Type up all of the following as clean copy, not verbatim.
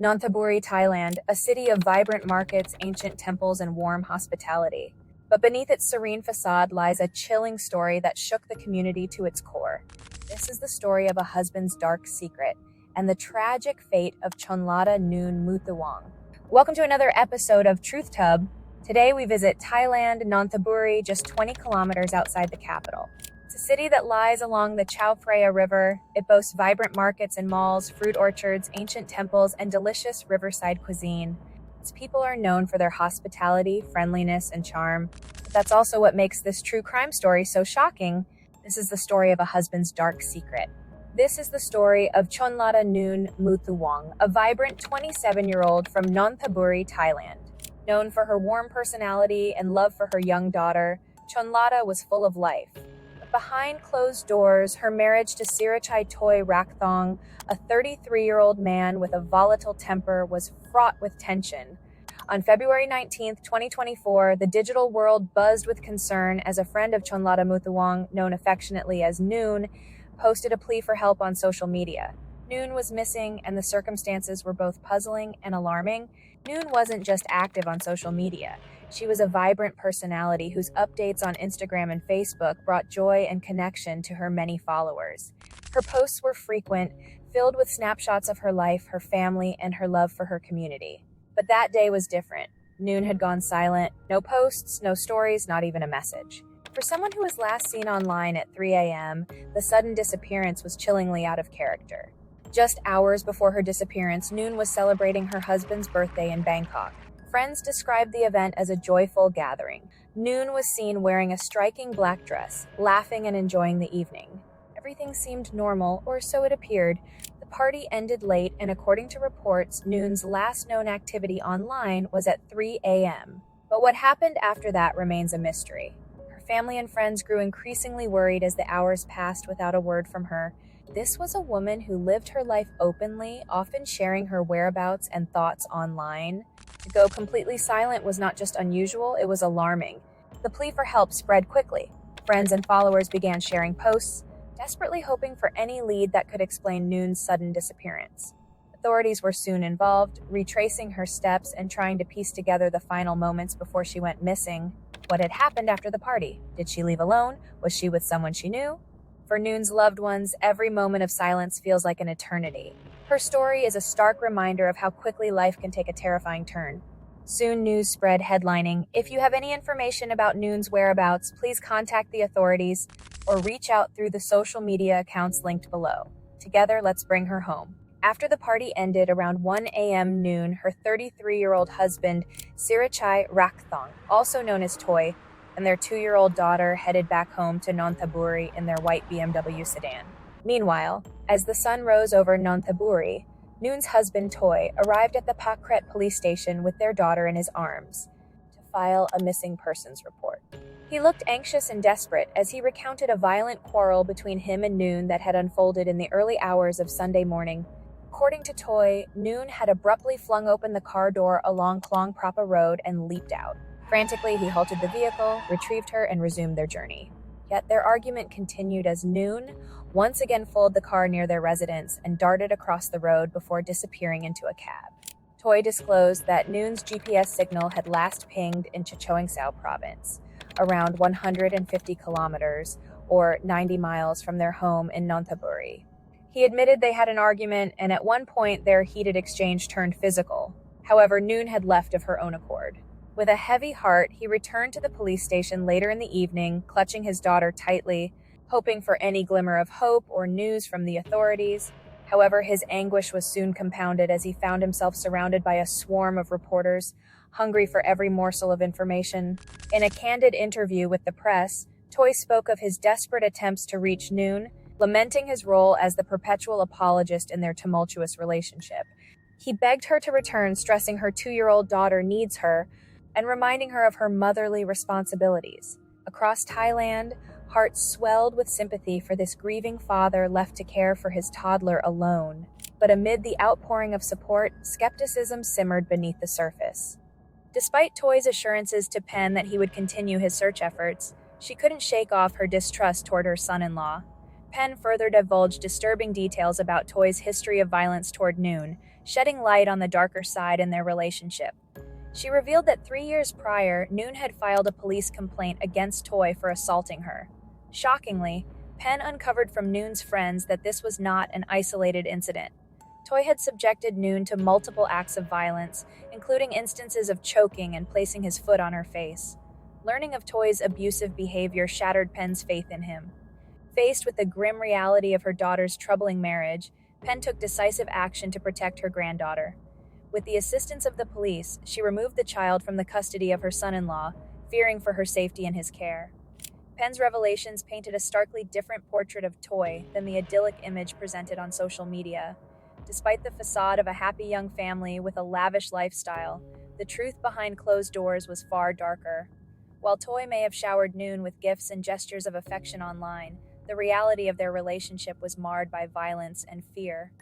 Nonthaburi, Thailand, a city of vibrant markets, ancient temples, and warm hospitality. But beneath its serene facade lies a chilling story that shook the community to its core. This is the story of a husband's dark secret and the tragic fate of Chonlada Noon Muthuwong. Welcome to another episode of Truth Tub. Today we visit Thailand, Nonthaburi, just 20 kilometers outside the capital. It's a city that lies along the Chao Phraya River. It boasts vibrant markets and malls, fruit orchards, ancient temples, and delicious riverside cuisine. Its people are known for their hospitality, friendliness, and charm. But that's also what makes this true crime story so shocking. This is the story of a husband's dark secret. This is the story of Chonlada Noon Muthuwong, a vibrant 27-year-old from Nonthaburi, Thailand. Known for her warm personality and love for her young daughter, Chonlada was full of life. Behind closed doors, her marriage to Sirachai Toy Rakthong, a 33-year-old man with a volatile temper, was fraught with tension. On February 19, 2024, the digital world buzzed with concern as a friend of Chonlada Muthuwong, known affectionately as Noon, posted a plea for help on social media. Noon was missing, and the circumstances were both puzzling and alarming. Noon wasn't just active on social media. She was a vibrant personality whose updates on Instagram and Facebook brought joy and connection to her many followers. Her posts were frequent, filled with snapshots of her life, her family, and her love for her community. But that day was different. Noon had gone silent. No posts, no stories, not even a message. For someone who was last seen online at 3 a.m., the sudden disappearance was chillingly out of character. Just hours before her disappearance, Noon was celebrating her husband's birthday in Bangkok. Friends described the event as a joyful gathering. Noon was seen wearing a striking black dress, laughing and enjoying the evening. Everything seemed normal, or so it appeared. The party ended late, and according to reports, Noon's last known activity online was at 3 a.m. But what happened after that remains a mystery. Her family and friends grew increasingly worried as the hours passed without a word from her. This was a woman who lived her life openly, often sharing her whereabouts and thoughts online. To go completely silent was not just unusual, it was alarming. The plea for help spread quickly. Friends and followers began sharing posts, desperately hoping for any lead that could explain Noon's sudden disappearance. Authorities were soon involved, retracing her steps and trying to piece together the final moments before she went missing. What had happened after the party? Did she leave alone? Was she with someone she knew? For Noon's loved ones, every moment of silence feels like an eternity. Her story is a stark reminder of how quickly life can take a terrifying turn. Soon news spread headlining, "If you have any information about Noon's whereabouts, please contact the authorities or reach out through the social media accounts linked below. Together, let's bring her home." After the party ended around 1 a.m. Noon, her 33-year-old husband, Sirachai Rakthong, also known as Toy, and their 2-year-old daughter headed back home to Nonthaburi in their white BMW sedan. Meanwhile, as the sun rose over Nonthaburi, Noon's husband Toy arrived at the Pakret police station with their daughter in his arms to file a missing persons report. He looked anxious and desperate as he recounted a violent quarrel between him and Noon that had unfolded in the early hours of Sunday morning. According to Toy, Noon had abruptly flung open the car door along Klong Prapa Road and leaped out. Frantically, he halted the vehicle, retrieved her, and resumed their journey. Yet their argument continued as Noon once again followed the car near their residence and darted across the road before disappearing into a cab. Toy disclosed that Noon's GPS signal had last pinged in Chachoengsao province, around 150 kilometers or 90 miles from their home in Nonthaburi. He admitted they had an argument, and at one point their heated exchange turned physical. However, Noon had left of her own accord. With a heavy heart, he returned to the police station later in the evening, clutching his daughter tightly, hoping for any glimmer of hope or news from the authorities. However, his anguish was soon compounded as he found himself surrounded by a swarm of reporters, hungry for every morsel of information. In a candid interview with the press, Toy spoke of his desperate attempts to reach Noon, lamenting his role as the perpetual apologist in their tumultuous relationship. He begged her to return, stressing her 2-year-old daughter needs her, and reminding her of her motherly responsibilities. Across Thailand, hearts swelled with sympathy for this grieving father left to care for his toddler alone. But amid the outpouring of support, skepticism simmered beneath the surface. Despite Toy's assurances to Penn that he would continue his search efforts, she couldn't shake off her distrust toward her son-in-law. Penn further divulged disturbing details about Toy's history of violence toward Noon, shedding light on the darker side in their relationship. She revealed that 3 years prior, Noon had filed a police complaint against Toy for assaulting her. Shockingly, Penn uncovered from Noon's friends that this was not an isolated incident. Toy had subjected Noon to multiple acts of violence, including instances of choking and placing his foot on her face. Learning of Toy's abusive behavior shattered Penn's faith in him. Faced with the grim reality of her daughter's troubling marriage, Penn took decisive action to protect her granddaughter. With the assistance of the police, she removed the child from the custody of her son-in-law, fearing for her safety in his care. Penn's revelations painted a starkly different portrait of Toy than the idyllic image presented on social media. Despite the facade of a happy young family with a lavish lifestyle, the truth behind closed doors was far darker. While Toy may have showered Noon with gifts and gestures of affection online, the reality of their relationship was marred by violence and fear.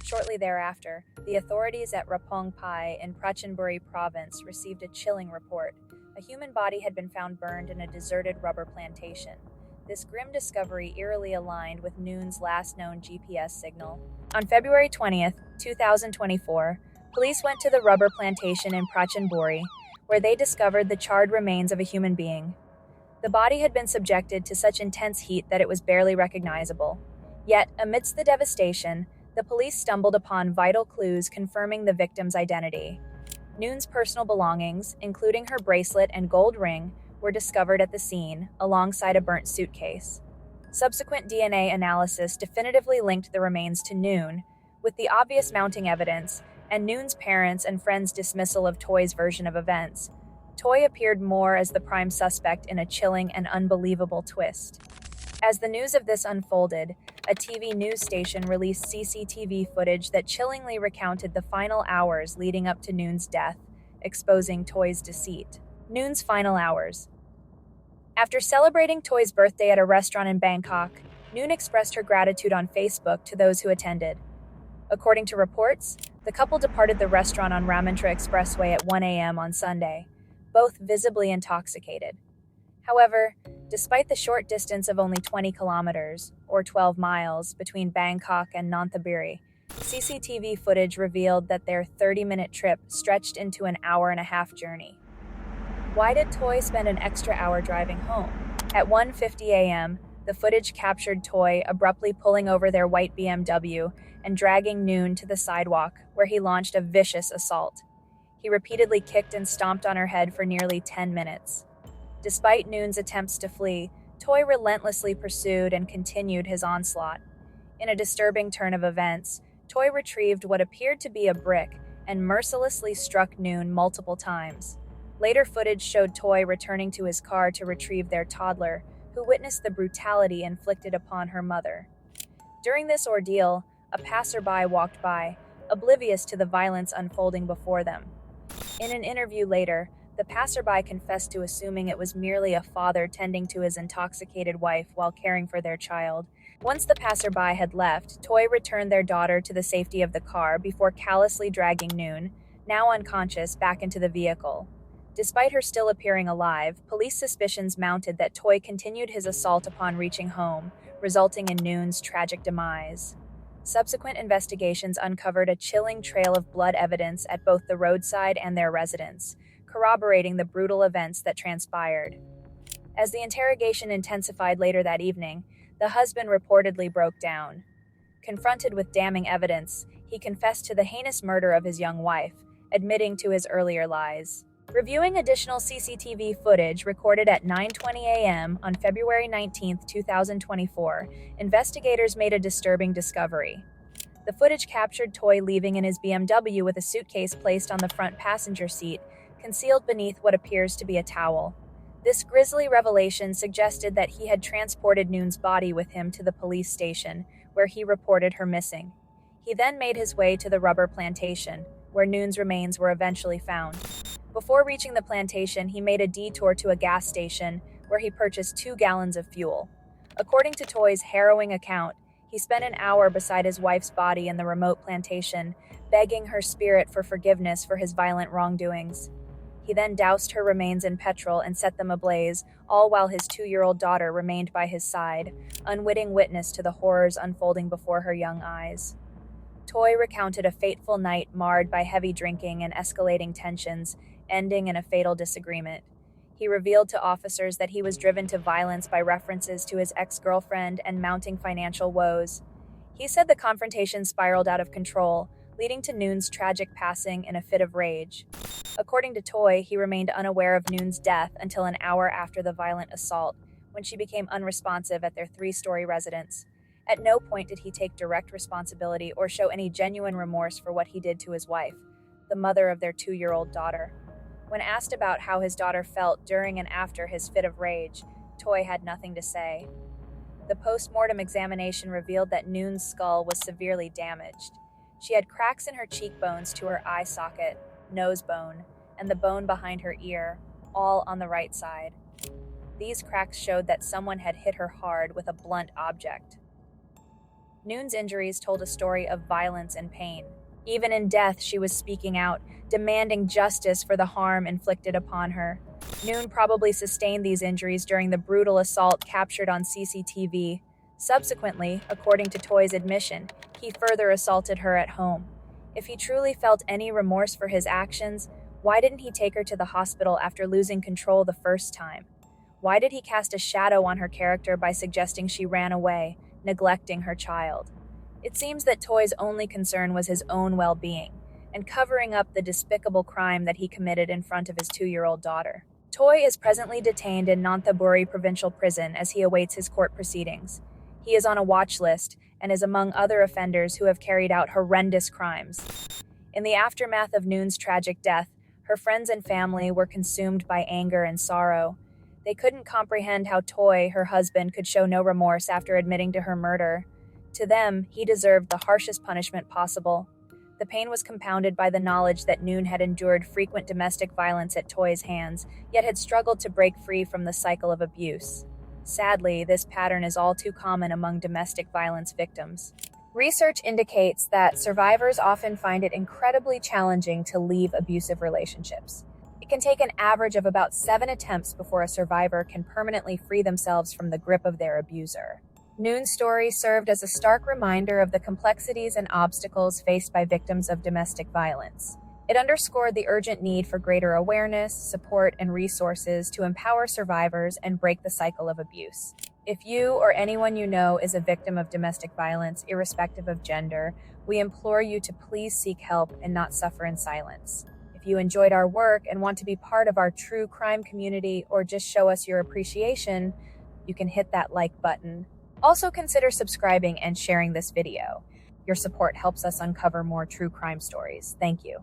Shortly thereafter, the authorities at Rapong Pai in Prachinburi province received a chilling report. A human body had been found burned in a deserted rubber plantation. This grim discovery eerily aligned with Noon's last known GPS signal. On February 20th, 2024, police went to the rubber plantation in Prachinburi, where they discovered the charred remains of a human being. The body had been subjected to such intense heat that it was barely recognizable. Yet, amidst the devastation, the police stumbled upon vital clues confirming the victim's identity. Noon's personal belongings, including her bracelet and gold ring, were discovered at the scene, alongside a burnt suitcase. Subsequent DNA analysis definitively linked the remains to Noon, with the obvious mounting evidence, and Noon's parents' and friends' dismissal of Toy's version of events. Toy appeared more as the prime suspect in a chilling and unbelievable twist. As the news of this unfolded, a TV news station released CCTV footage that chillingly recounted the final hours leading up to Noon's death, exposing Toy's deceit. Noon's final hours. After celebrating Toy's birthday at a restaurant in Bangkok, Noon expressed her gratitude on Facebook to those who attended. According to reports, the couple departed the restaurant on Ramantra Expressway at 1 a.m. on Sunday, both visibly intoxicated. However, despite the short distance of only 20 kilometers, or 12 miles, between Bangkok and Nonthaburi, CCTV footage revealed that their 30-minute trip stretched into an hour-and-a-half journey. Why did Toy spend an extra hour driving home? At 1:50 a.m., the footage captured Toy abruptly pulling over their white BMW and dragging Noon to the sidewalk, where he launched a vicious assault. He repeatedly kicked and stomped on her head for nearly 10 minutes. Despite Noon's attempts to flee, Toy relentlessly pursued and continued his onslaught. In a disturbing turn of events, Toy retrieved what appeared to be a brick and mercilessly struck Noon multiple times. Later footage showed Toy returning to his car to retrieve their toddler, who witnessed the brutality inflicted upon her mother. During this ordeal, a passerby walked by, oblivious to the violence unfolding before them. In an interview later, the passerby confessed to assuming it was merely a father tending to his intoxicated wife while caring for their child. Once the passerby had left, Toy returned their daughter to the safety of the car before callously dragging Noon, now unconscious, back into the vehicle. Despite her still appearing alive, police suspicions mounted that Toy continued his assault upon reaching home, resulting in Noon's tragic demise. Subsequent investigations uncovered a chilling trail of blood evidence at both the roadside and their residence, corroborating the brutal events that transpired. As the interrogation intensified later that evening, the husband reportedly broke down. Confronted with damning evidence, he confessed to the heinous murder of his young wife, admitting to his earlier lies. Reviewing additional CCTV footage recorded at 9:20 a.m. on February 19, 2024, investigators made a disturbing discovery. The footage captured Toy leaving in his BMW with a suitcase placed on the front passenger seat, concealed beneath what appears to be a towel. This grisly revelation suggested that he had transported Noon's body with him to the police station, where he reported her missing. He then made his way to the rubber plantation, where Noon's remains were eventually found. Before reaching the plantation, he made a detour to a gas station, where he purchased 2 gallons of fuel. According to Toy's harrowing account, he spent an hour beside his wife's body in the remote plantation, begging her spirit for forgiveness for his violent wrongdoings. He then doused her remains in petrol and set them ablaze, all while his 2-year-old daughter remained by his side, unwitting witness to the horrors unfolding before her young eyes. Toy recounted a fateful night marred by heavy drinking and escalating tensions, ending in a fatal disagreement. He revealed to officers that he was driven to violence by references to his ex-girlfriend and mounting financial woes. He said the confrontation spiraled out of control, leading to Noon's tragic passing in a fit of rage. According to Toy, he remained unaware of Noon's death until an hour after the violent assault, when she became unresponsive at their 3-story residence. At no point did he take direct responsibility or show any genuine remorse for what he did to his wife, the mother of their 2-year-old daughter. When asked about how his daughter felt during and after his fit of rage, Toy had nothing to say. The post-mortem examination revealed that Noon's skull was severely damaged. She had cracks in her cheekbones to her eye socket, nose bone, and the bone behind her ear, all on the right side. These cracks showed that someone had hit her hard with a blunt object. Noon's injuries told a story of violence and pain. Even in death, she was speaking out, demanding justice for the harm inflicted upon her. Noon probably sustained these injuries during the brutal assault captured on CCTV. Subsequently, according to Toy's admission, he further assaulted her at home. If he truly felt any remorse for his actions, why didn't he take her to the hospital after losing control the first time? Why did he cast a shadow on her character by suggesting she ran away, neglecting her child? It seems that Toy's only concern was his own well-being, and covering up the despicable crime that he committed in front of his 2-year-old daughter. Toy is presently detained in Nonthaburi Provincial Prison as he awaits his court proceedings. He is on a watch list and is among other offenders who have carried out horrendous crimes. In the aftermath of Noon's tragic death, her friends and family were consumed by anger and sorrow. They couldn't comprehend how Toy, her husband, could show no remorse after admitting to her murder. To them, he deserved the harshest punishment possible. The pain was compounded by the knowledge that Noon had endured frequent domestic violence at Toy's hands, yet had struggled to break free from the cycle of abuse. Sadly, this pattern is all too common among domestic violence victims. Research indicates that survivors often find it incredibly challenging to leave abusive relationships. It can take an average of about 7 attempts before a survivor can permanently free themselves from the grip of their abuser. Noon's story served as a stark reminder of the complexities and obstacles faced by victims of domestic violence. It underscored the urgent need for greater awareness, support, and resources to empower survivors and break the cycle of abuse. If you or anyone you know is a victim of domestic violence, irrespective of gender, we implore you to please seek help and not suffer in silence. If you enjoyed our work and want to be part of our true crime community or just show us your appreciation, you can hit that like button. Also consider subscribing and sharing this video. Your support helps us uncover more true crime stories. Thank you.